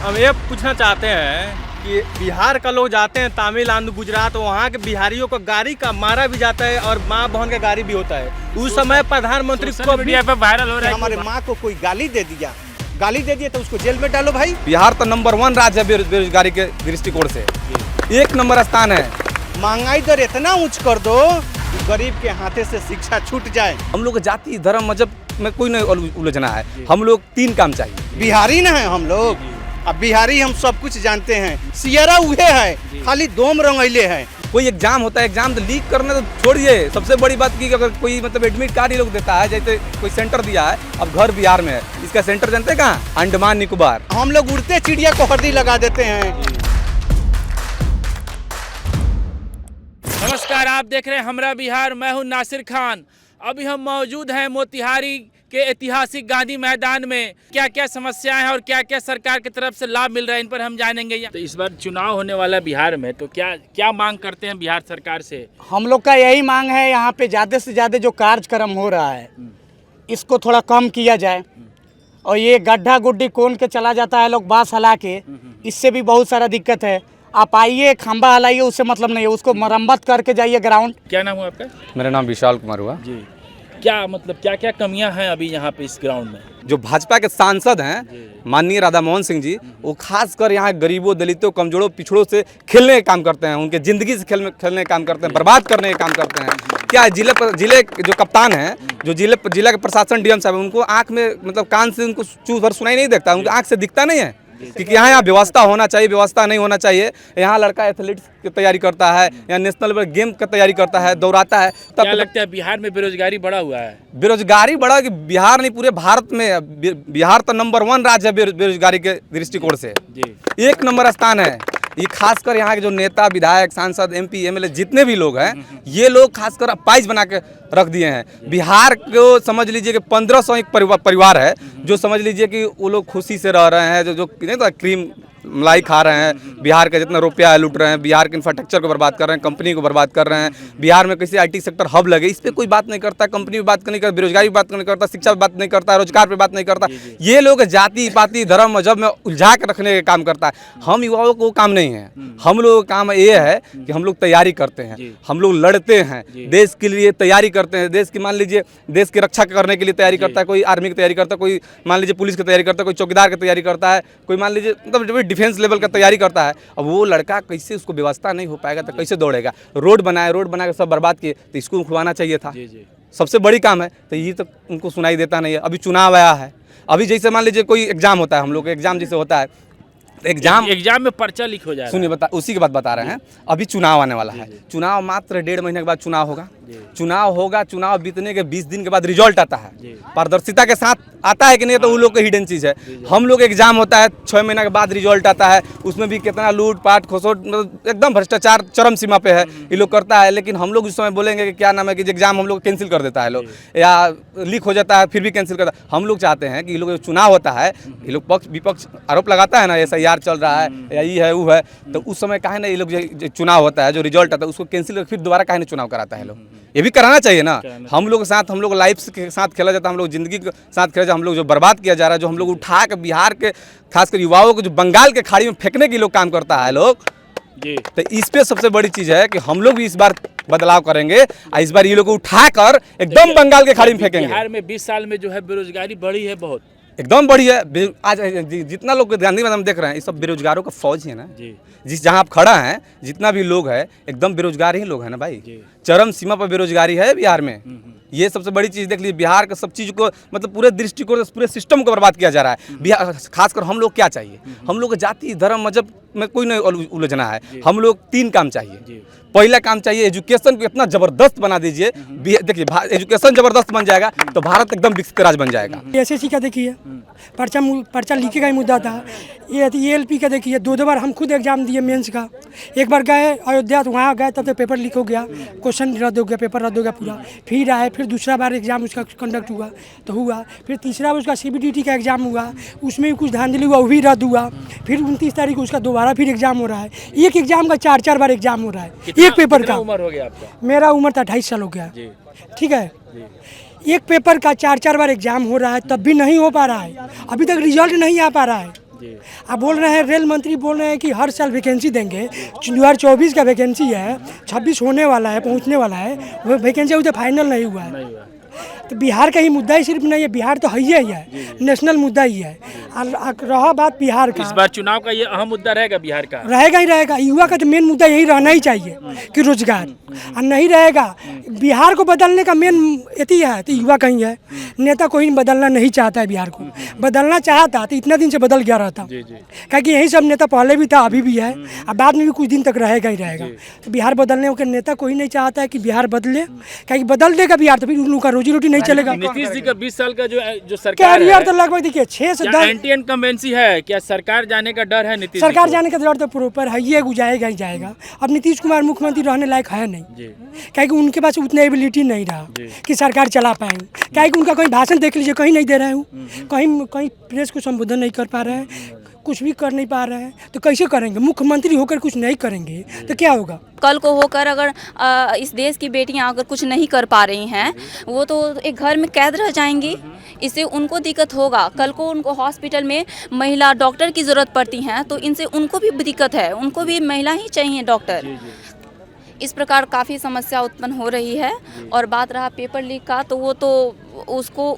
हम ये पूछना चाहते हैं कि बिहार का लोग जाते हैं तमिलनाडु गुजरात, वहाँ के बिहारियों को गाड़ी का मारा भी जाता है और माँ बहन का गाड़ी भी होता है। उस समय प्रधानमंत्री को मीडिया पे वायरल हो रहा है हमारे माँ को कोई गाली दे दिया तो उसको जेल में डालो भाई। बिहार तो नंबर 1 राज्य है बेरोजगारी के दृष्टिकोण से, 1 नंबर स्थान है। महंगाई दर इतना ऊंच कर दो कि गरीब के हाथे से शिक्षा छूट जाए। हम लोग जाति धर्म मजहब में कोई नहीं उलझना है, हम लोग 3 काम चाहिए। बिहारी ना है हम लोग, अब बिहारी हम सब कुछ जानते हैं। सियरा उहे है, खाली दोम रंगैले हैं। कोई एग्जाम होता है, एग्जाम तो लीक करना तो छोड़िए, सबसे बड़ी बात की अगर कोई मतलब एडमिट कार्ड ही लोग देता है, जैसे कोई सेंटर दिया है, अब घर बिहार में है, इसका सेंटर जानते हैं कहाँ? अंडमान निकोबार। हम लोग उड़ते चिड़िया को हरदी लगा देते हैं। नमस्कार, आप देख रहे हैं हमरा बिहार। मैं हूं नासिर खान। अभी हम मौजूद हैं मोतिहारी के ऐतिहासिक गांधी मैदान में। क्या क्या समस्याएं हैं और क्या क्या सरकार की तरफ से लाभ मिल रहा है, इन पर हम जानेंगे। तो इस बार चुनाव होने वाला बिहार में, तो क्या क्या मांग करते हैं बिहार सरकार से? हम लोग का यही मांग है, यहाँ पे ज़्यादा से ज़्यादा जो कार्यक्रम हो रहा है इसको थोड़ा कम किया जाए। और ये गड्ढा गुड्डी खोल के चला जाता है लोग बांस हला के, इससे भी बहुत सारा दिक्कत है। आप आइए, खंबा हलाइए, उससे मतलब नहीं है, उसको मरम्मत करके जाइए ग्राउंड। क्या नाम हुआ आपका? मेरा नाम विशाल कुमार हुआ जी। क्या मतलब क्या क्या कमियां हैं अभी यहाँ पे इस ग्राउंड में? जो भाजपा के सांसद हैं माननीय राधा मोहन सिंह जी, वो खासकर यहाँ गरीबों, दलितों, कमजोरों, पिछड़ों से खेलने का काम करते हैं, उनके ज़िंदगी से खेलने का काम करते हैं, बर्बाद करने का काम करते हैं। क्या जिले जो कप्तान हैं, जो जिला के प्रशासन डीएम साहब, उनको आँख में मतलब कान से उनको चूस भर सुनाई नहीं देता, उनकी आँख से दिखता नहीं है क्योंकि यहाँ व्यवस्था होना चाहिए, व्यवस्था नहीं होना चाहिए। यहाँ लड़का एथलीट्स की तैयारी करता है, यहाँ नेशनल लेवल गेम की तैयारी करता है, दौड़ाता है। तब क्या लगता है बिहार में बेरोजगारी बढ़ा हुआ है? बेरोजगारी बढ़ा कि बिहार नहीं, पूरे भारत में। बिहार तो नंबर 1 राज्य है बेरोजगारी के दृष्टिकोण से, 1 नंबर स्थान है। ये खासकर यहाँ के जो नेता, विधायक, सांसद, MP, MLA जितने भी लोग हैं, ये लोग खासकर अपाइज बना के रख दिए हैं। बिहार को समझ लीजिए कि 1500 एक परिवार है, जो समझ लीजिए कि वो लोग खुशी से रह रहे हैं, जो नहीं तो क्रीम मलाई खा रहे हैं, बिहार का जितना रुपया है लूट रहे हैं, बिहार के इंफ्रास्ट्रक्चर को बर्बाद कर रहे हैं, कंपनी को बर्बाद कर रहे हैं। बिहार में किसी IT सेक्टर हब लगे, इस पर कोई बात नहीं करता, कंपनी पे बात नहीं करता, बेरोजगारी पे बात नहीं करता, शिक्षा पे बात नहीं करता, रोजगार पे बात नहीं करता। ये लोग जाति पाति धर्म मजहब में उलझा के रखने का काम करता है। हम युवाओं को काम नहीं है, हम लोग का काम ये है कि हम लोग तैयारी करते हैं, हम लोग लड़ते हैं, देश के लिए तैयारी करते हैं। देश की मान लीजिए देश की रक्षा करने के लिए तैयारी करता है, कोई आर्मी की तैयारी करता है, कोई मान लीजिए पुलिस की तैयारी करता है, कोई चौकीदार की तैयारी करता है, कोई मान लीजिए मतलब डिफेंस लेवल का तैयारी करता है। अब वो लड़का कैसे, उसको व्यवस्था नहीं हो पाएगा तो कैसे दौड़ेगा? रोड बना के सब बर्बाद किए, तो इसको खुलवाना चाहिए था। सबसे बड़ी काम है, तो ये तो उनको सुनाई देता नहीं है। अभी चुनाव आया है, अभी जैसे मान लीजिए कोई एग्जाम होता है, हम लोग एग्जाम जैसे होता है, एग्जाम में पर्चा लीक हो जाए। सुनिए, उसी की बात बता रहे हैं। अभी चुनाव आने वाला है, चुनाव मात्र 1.5 महीने के बाद चुनाव होगा। चुनाव बीतने के 20 दिन के बाद रिजल्ट आता है। पारदर्शिता के साथ आता है कि नहीं, तो वो लोग का हिडन चीज़ है। हम लोग एग्जाम होता है, 6 महीने के बाद रिजल्ट आता है, उसमें भी कितना लूट पाट खसोट, मतलब एकदम भ्रष्टाचार चरम सीमा पे है, ये लोग करता है। लेकिन हम लोग उस समय बोलेंगे कि क्या नाम है कि एग्जाम हम लोग कैंसिल कर देता है लोग, या लीक हो जाता है फिर भी कैंसिल करता है। हम लोग चाहते हैं कि ये लोग चुनाव होता है, ये लोग पक्ष विपक्ष आरोप लगाता है ना, SIR चल रहा है या ये है वो है, तो उस समय काहे ना ये लोग जो चुनाव होता है, जो रिजल्ट आता है, उसको कैंसिल कर फिर दोबारा काहे ना चुनाव कराता है लोग? ये भी कराना चाहिए ना। हम लोग के साथ, हम लोग लाइफ के साथ खेला जाता है, हम लोग जिंदगी के साथ खेला जाता है, हम लोग जो बर्बाद किया जा रहा है, जो हम लोग उठा के बिहार के खासकर युवाओं को जो बंगाल के खाड़ी में फेंकने के लोग काम करता है लोग जी। तो इस पे सबसे बड़ी चीज है कि हम लोग भी इस बार बदलाव करेंगे, इस बार ये लोग को उठाकर एकदम बंगाल के खाड़ी में फेंकेंगे। बिहार में 20 साल में जो है बेरोजगारी बढ़ी है, बहुत एकदम बड़ी है। आज जितना लोग गांधी मैदान देख रहे हैं, ये सब बेरोजगारों का फौज है ना जी। जिस जहां आप खड़ा हैं, जितना भी लोग है, एकदम बेरोजगार ही लोग हैं ना भाई। चरम सीमा पर बेरोजगारी है बिहार में। ये सबसे बड़ी चीज़ देख लीजिए, बिहार का सब चीज़ को मतलब पूरे दृष्टिकोण, पूरे सिस्टम को बर्बाद किया जा रहा है। बिहार खासकर हम लोग क्या चाहिए, हम लोग जाति धर्म मजहब में कोई नहीं उलझना है, हम लोग 3 काम चाहिए। पहला काम चाहिए, एजुकेशन को इतना जबरदस्त बना दीजिए। देखिए, एजुकेशन जबरदस्त बन जाएगा तो भारत एकदम विकसित राज्य बन जाएगा। SSC का देखिए, पर्चा लीके का ही मुद्दा था। ये ELP का देखिए, 2 बार हम खुद एग्जाम दिए मेंस का। एक बार गए अयोध्या, तो वहाँ गए तब तो पेपर लीक हो गया, क्वेश्चन रद्द हो गया, पेपर रद्द हो गया पूरा। फिर आए, फिर दूसरा बार एग्जाम उसका कंडक्ट हुआ तो हुआ, फिर तीसरा उसका CBDT का एग्जाम हुआ, उसमें भी कुछ धांधली हुआ, वो भी रद्द हुआ। फिर 29 तारीख को उसका दोबारा फिर एग्जाम हो रहा है। एक एग्जाम का 4-4 बार एग्जाम हो रहा है एक पेपर का। उम्र हो गया आपका? मेरा उम्र था 28 साल हो गया। ठीक है, एक पेपर का 4-4 बार एग्जाम हो रहा है, तब भी नहीं हो पा रहा है, अभी तक रिजल्ट नहीं आ पा रहा है। अब बोल रहे हैं रेल मंत्री बोल रहे हैं कि हर साल वैकेंसी देंगे। 2024 का वैकेंसी है, 26 होने वाला है, पहुंचने वाला है, वो वैकेंसी अभी तो फाइनल नहीं हुआ है। तो बिहार का ही मुद्दा ही सिर्फ नहीं है, बिहार तो है ही है, नेशनल मुद्दा ही है। और रहा बात बिहार का, इस बार चुनाव का ये अहम मुद्दा रहेगा बिहार का, रहेगा ही रहेगा। युवा का तो मेन मुद्दा यही रहना ही चाहिए कि रोजगार, और नहीं रहेगा बिहार को बदलने का मेन यही है तो युवा कहीं है। नेता कोई बदलना नहीं चाहता है बिहार को, बदलना चाहता तो इतना दिन से बदल गया रहता, क्योंकि यही सब नेता पहले भी था, अभी भी है, और बाद में भी कुछ दिन तक रहेगा ही रहेगा। तो बिहार बदलने के नेता कोई नहीं चाहता है कि बिहार बदले, क्योंकि बदल देगा बिहार तो फिर उनका रोजी रोटी नहीं चलेगा। नीतीश जी का 20 साल का जो सरकार कैरियर तो लगभग देखिए 6 से 10 एंटी इनकम्बेंसी है, क्या सरकार जाने का डर है? नीतीश सरकार जाने का डर तो प्रॉपर है, ये जाएगा ही जाएगा। अब नीतीश कुमार मुख्यमंत्री रहने लायक है नहीं, क्योंकि उनके पास उतना एबिलिटी नहीं रहा कि सरकार चला पाए, क्योंकि उनका कहीं भाषण देख लीजिए, कहीं नहीं दे रहे हूँ, कहीं प्रेस को संबोधन नहीं कर पा रहे हैं, कुछ भी कर नहीं पा रहे हैं, तो कैसे करेंगे? मुख्यमंत्री होकर कुछ नहीं करेंगे तो क्या होगा? कल को होकर अगर इस देश की बेटियां अगर कुछ नहीं कर पा रही हैं, वो तो एक घर में कैद रह जाएंगी। इससे उनको दिक्कत होगा। कल को उनको हॉस्पिटल में महिला डॉक्टर की ज़रूरत पड़ती हैं, तो इनसे उनको भी दिक्कत है, उनको भी महिला ही चाहिए डॉक्टर। इस प्रकार काफ़ी समस्या उत्पन्न हो रही है। और बात रहा पेपर लीक का, तो वो तो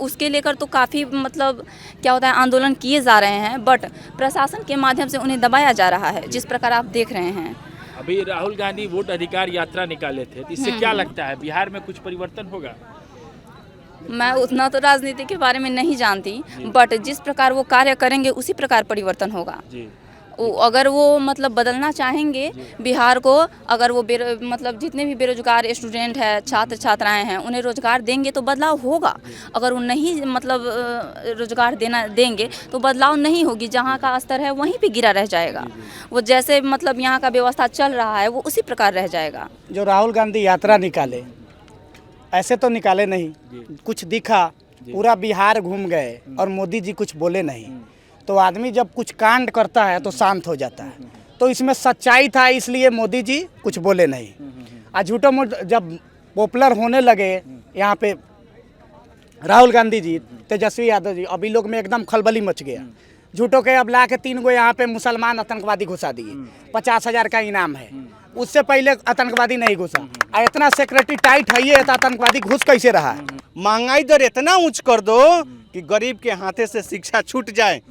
उसके लेकर तो काफ़ी मतलब क्या होता है, आंदोलन किए जा रहे हैं, बट प्रशासन के माध्यम से उन्हें दबाया जा रहा है, जिस प्रकार आप देख रहे हैं। अभी राहुल गांधी वोट अधिकार यात्रा निकाले थे, तो इससे क्या लगता है बिहार में कुछ परिवर्तन होगा? मैं उतना तो राजनीति के बारे में नहीं जानती, बट जिस प्रकार वो कार्य करेंगे उसी प्रकार परिवर्तन होगा। अगर वो मतलब बदलना चाहेंगे बिहार को, अगर वो मतलब जितने भी बेरोजगार स्टूडेंट हैं, छात्र छात्राएं हैं, उन्हें रोजगार देंगे तो बदलाव होगा। अगर वो नहीं मतलब रोजगार देंगे तो बदलाव नहीं होगी। जहाँ का स्तर है वहीं पे गिरा रह जाएगा। वो जैसे मतलब यहाँ का व्यवस्था चल रहा है वो उसी प्रकार रह जाएगा। जो राहुल गांधी यात्रा निकाले, ऐसे तो निकाले नहीं, कुछ दिखा, पूरा बिहार घूम गए और मोदी जी कुछ बोले नहीं। तो आदमी जब कुछ कांड करता है तो शांत हो जाता है, तो इसमें सच्चाई था, इसलिए मोदी जी कुछ बोले नहीं। आज झूठो मूठ जब पॉपुलर होने लगे यहाँ पे राहुल गांधी जी, तेजस्वी यादव जी, अभी लोग में एकदम खलबली मच गया। झूठो के अब ला के 3 गो यहाँ पे मुसलमान आतंकवादी घुसा दिए, 50,000 का इनाम है। उससे पहले आतंकवादी नहीं घुसा, इतना सिक्योरिटी टाइट है, ये आतंकवादी घुस कैसे रहा है? महंगाई दर इतना ऊंच कर दो कि गरीब के हाथे से शिक्षा छूट जाए,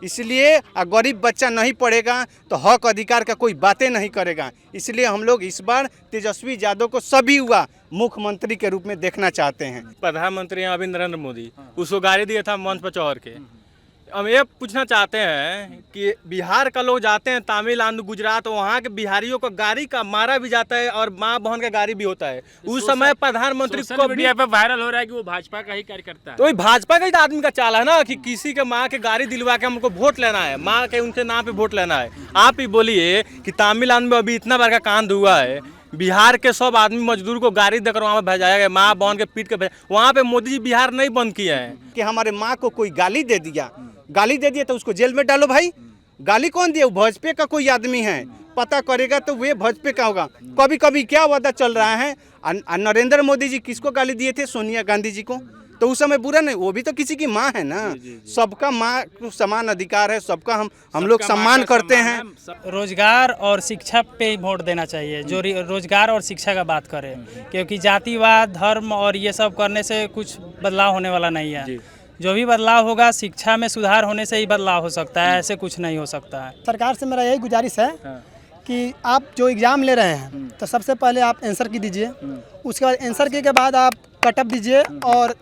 इसलिए गरीब बच्चा नहीं पढ़ेगा तो हक अधिकार का कोई बातें नहीं करेगा। इसलिए हम लोग इस बार तेजस्वी यादव को सभी हुआ मुख्यमंत्री के रूप में देखना चाहते हैं। प्रधानमंत्री हैं अभी नरेंद्र मोदी, उसको गाड़ी दिया था मंच पर चढ़ के। हम ये पूछना चाहते हैं कि बिहार का लोग जाते हैं तमिलनाडु गुजरात, वहाँ के बिहारियों को गाड़ी का मारा भी जाता है और माँ बहन का गाड़ी भी होता है। उस समय प्रधानमंत्री को मीडिया पे वायरल हो रहा है कि वो भाजपा का ही कार्यकर्ता है। तो भाजपा का ही आदमी का चाल है ना कि किसी के माँ के गाड़ी दिलवा के हमको वोट लेना है, माँ के उनके नाम पे वोट लेना है। आप ही बोलिए कि तमिलनाडु में अभी इतना बड़ा कांड हुआ है, बिहार के सब आदमी मजदूर को गाड़ी देकर वहाँ पे भेजाया गया, माँ बहन के पीट के भेजा। वहाँ पे मोदी जी बिहार नहीं बंद किया है कि हमारे माँ को कोई गाली दे दिया, गाली दे दिया तो उसको जेल में डालो। भाई गाली कौन दिया? भाजपा का कोई आदमी है, पता करेगा तो वे भाजपा का होगा। कभी कभी क्या वादा चल रहा है, नरेंद्र मोदी जी किसको गाली दिए थे? सोनिया गांधी जी को। तो उस समय बुरा नहीं, वो भी तो किसी की माँ है ना। सबका माँ को समान अधिकार है, सबका हम लोग सम्मान करते हैं। रोजगार और शिक्षा पे वोट देना चाहिए, जो रोजगार और शिक्षा का बात करें, क्योंकि जातिवाद, धर्म और ये सब करने से कुछ बदलाव होने वाला नहीं है। जो भी बदलाव होगा शिक्षा में सुधार होने से ही बदलाव हो सकता है, ऐसे कुछ नहीं हो सकता है। सरकार से मेरा यही गुजारिश है कि आप जो एग्ज़ाम ले रहे हैं तो सबसे पहले आप आंसर की दीजिए, उसके बाद आंसर के बाद आप कटअप दीजिए, और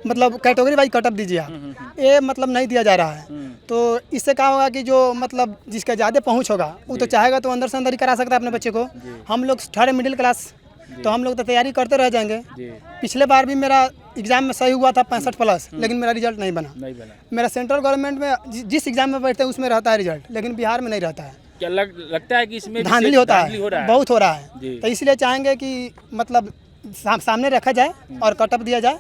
मतलब कैटेगरी वाइज कटअप दीजिए आप। ये मतलब नहीं दिया जा रहा है, तो इससे क्या होगा कि जो मतलब जिसका ज़्यादा पहुंच होगा वो तो चाहेगा तो अंदर से अंदर ही करा सकता है अपने बच्चे को। हम लोग थोड़े मिडिल क्लास, तो हम लोग तो तैयारी करते रह जाएंगे। पिछले बार भी मेरा एग्ज़ाम में सही हुआ था 65+, लेकिन मेरा रिजल्ट नहीं बना। मेरा सेंट्रल गवर्नमेंट में जिस एग्ज़ाम में बैठते हैं उसमें रहता है रिजल्ट, लेकिन बिहार में नहीं रहता है। क्या लगता है कि इसमें धांधली होता है, बहुत हो रहा है। तो इसलिए चाहेंगे कि मतलब सामने रखा जाए और कटअप दिया जाए,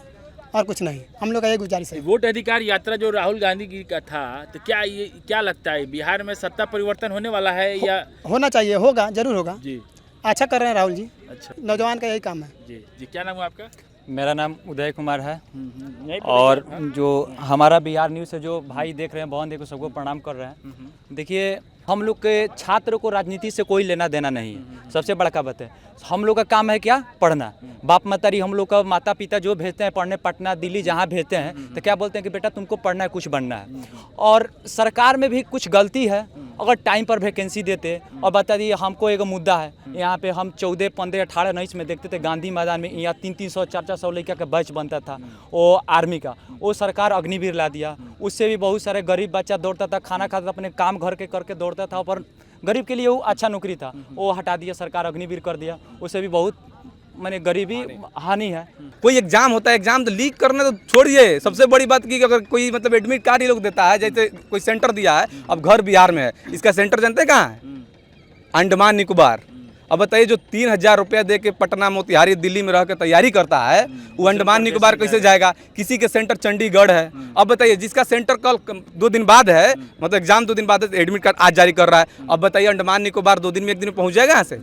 और कुछ नहीं। हम लोग का ये गुजारिश है। वोट अधिकार यात्रा जो राहुल गांधी की का था, तो क्या लगता है बिहार में सत्ता परिवर्तन होने वाला है या होना चाहिए? होगा, जरूर होगा जी। अच्छा कर रहे हैं राहुल जी। अच्छा, नौजवान का यही काम है। जी जी। क्या नाम है आपका? मेरा नाम उदय कुमार है और जो हमारा बिहार न्यूज़ से जो भाई देख रहे हैं, बहन देखो, सबको प्रणाम कर रहे हैं। देखिए, हम लोग के छात्र को राजनीति से कोई लेना देना नहीं है। सबसे बड़ा बात है, हम लोग का काम है क्या? पढ़ना। बाप मतारी हम लोग का माता पिता जो भेजते हैं पढ़ने, पटना दिल्ली जहाँ भेजते हैं, तो क्या बोलते हैं कि बेटा तुमको पढ़ना है, कुछ बनना है। और सरकार में भी कुछ गलती है। अगर टाइम पर वैकेंसी देते और बता दिए, हमको एक मुद्दा है यहाँ पे, हम 14, 15, 18, 19 में देखते थे गांधी मैदान में यहाँ 300, 400 लड़का का बैच बनता था वो आर्मी का। वो सरकार अग्निवीर ला दिया, उससे भी बहुत सारे गरीब बच्चा दौड़ता था, खाना खाता था, अपने काम घर के करके दौड़ता था, पर गरीब के लिए वो अच्छा नौकरी था, वो हटा दिया सरकार, अग्निवीर कर दिया। उससे भी बहुत माने गरीबी हानि है। कोई एग्जाम होता है, एग्जाम तो लीक करना तो छोड़िए। सबसे बड़ी बात की अगर कोई मतलब एडमिट कार्ड ही लोग देता है, जैसे कोई सेंटर दिया है, अब घर बिहार में है, इसका सेंटर जानते हैं कहाँ है? अंडमान निकोबार। अब बताइए, जो 3,000 रुपया दे के पटना, मोतिहारी, दिल्ली में रह के तैयारी करता है, वो अंडमान निकोबार कैसे जाएगा? किसी के सेंटर चंडीगढ़ है। अब बताइए, जिसका सेंटर कल 2 दिन बाद है, मतलब एग्जाम 2 दिन बाद है, एडमिट कार्ड आज जारी कर रहा है। अब बताइए, अंडमान निकोबार 2 दिन में, 1 दिन में पहुंच जाएगा यहाँ से?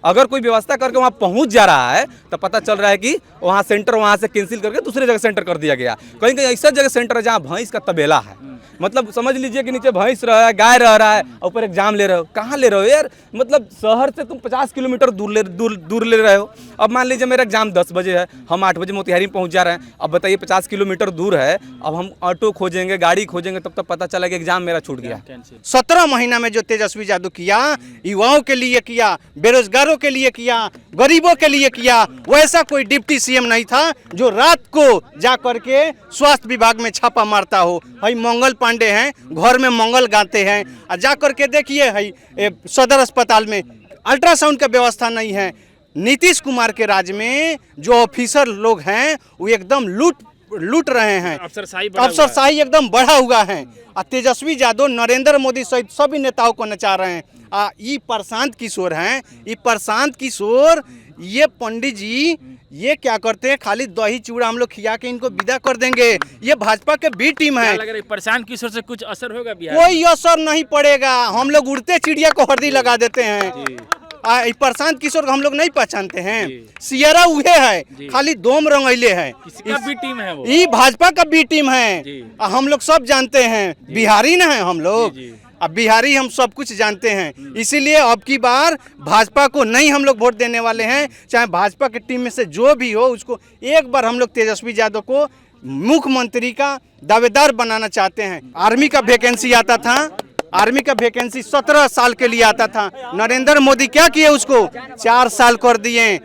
अगर कोई व्यवस्था करके वहाँ पहुंच जा रहा है तो पता चल रहा है कि वहाँ सेंटर वहाँ से कैंसिल करके दूसरे जगह सेंटर कर दिया गया। कहीं कहीं ऐसा जगह सेंटर है जहाँ भैंस का तबेला है, मतलब समझ लीजिए कि नीचे भैंस रहा है, गाय रह रहा है, ऊपर एग्जाम ले रहे हो। कहाँ ले रहे हो यार? मतलब शहर से तुम 50 किलोमीटर दूर ले रहे हो। अब मान लीजिए मेरा एग्जाम 10 बजे है, हम 8 बजे मोतिहारी में पहुँच जा रहे हैं। अब बताइए 50 किलोमीटर दूर है, अब हम ऑटो खोजेंगे, गाड़ी खोजेंगे, तब तक पता चला कि एग्जाम मेरा छूट गया। 17 महीना में जो तेजस्वी यादव किया, युवाओं के लिए किया, बेरोजगारों के लिए किया, गरीबों के लिए किया, वैसा कोई डिप्टी सीएम नहीं था जो रात को जा करके स्वास्थ्य विभाग में छापा मारता हो। भाई मंगल पांडे हैं, घर में मंगल गाते हैं, और जा करके देखिए है सदर अस्पताल में अल्ट्रासाउंड का व्यवस्था नहीं है। नीतीश कुमार के राज में जो ऑफिसर लोग हैं वो एकदम लूट रहे हैं, अफसरशाही एकदम बढ़ा हुआ है। और तेजस्वी यादव नरेंद्र मोदी सहित सभी नेताओं को नचा रहे हैं। ये प्रशांत किशोर हैं, ये प्रशांत किशोर, ये पंडित जी ये क्या करते हैं? खाली दही चूड़ा हम लोग खिया के इनको विदा कर देंगे। ये भाजपा के बी टीम है। लग रहा है प्रशांत किशोर से कुछ असर होगा बिहार? कोई असर नहीं पड़ेगा। हम लोग उड़ते चिड़िया को हरदी लगा देते हैं। प्रशांत किशोर को हम लोग नहीं पहचानते हैं। सियारा उहे है, खाली दोम रंगैले है। किसका बी टीम है वो? ये भाजपा का बी टीम है। हम लोग सब जानते हैं, बिहारी न है हम लोग। अब बिहारी हम सब कुछ जानते हैं, इसीलिए अब की बार भाजपा को नहीं हम लोग वोट देने वाले हैं। चाहे भाजपा की टीम में से जो भी हो, उसको एक बार हम लोग तेजस्वी यादव को मुख्यमंत्री का दावेदार बनाना चाहते हैं। आर्मी का वैकेंसी आता था, आर्मी का वैकेंसी 17 साल के लिए आता था। नरेंद्र मोदी क्या किए? उसको 4 साल कर दिए।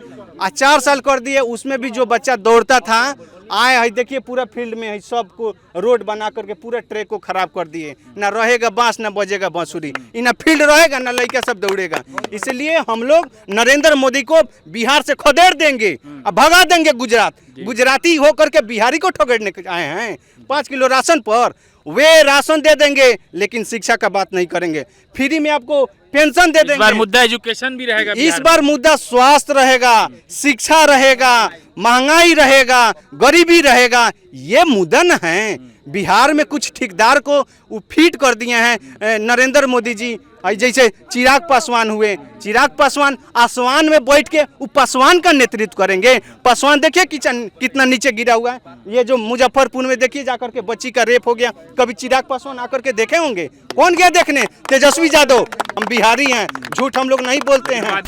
4 साल कर दिए, उसमें भी जो बच्चा दौड़ता था आए है, देखिए पूरा फील्ड में है, सबको रोड बना करके पूरा ट्रैक को खराब कर दिए। ना रहेगा बांस, ना बजेगा बांसुरी, ना फील्ड रहेगा, ना लड़का सब दौड़ेगा। इसलिए हम लोग नरेंद्र मोदी को बिहार से खदेड़ देंगे और भगा देंगे गुजरात। गुजराती होकर के बिहारी को ठगड़ने आए हैं 5 किलो राशन पर। वे राशन दे देंगे लेकिन शिक्षा का बात नहीं करेंगे। फ्री में आपको पेंशन दे देंगे। इस बार मुद्दा एजुकेशन भी रहेगा। इस बार मुद्दा स्वास्थ्य रहेगा, शिक्षा रहेगा, महंगाई रहेगा, गरीबी रहेगा। ये मुद्दा न है। बिहार में कुछ ठेकेदार को वो फीट कर दिए हैं नरेंद्र मोदी जी। जैसे चिराग पासवान हुए, चिराग पासवान आसमान में बैठ के वो पासवान का नेतृत्व करेंगे। पासवान देखिए कितना नीचे गिरा हुआ है। ये जो मुजफ्फरपुर में देखिए जाकर के बच्ची का रेप हो गया, कभी चिराग पासवान आकर के देखे होंगे? कौन गया देखने? तेजस्वी यादव। हम बिहारी हैं, झूठ हम लोग नहीं बोलते हैं।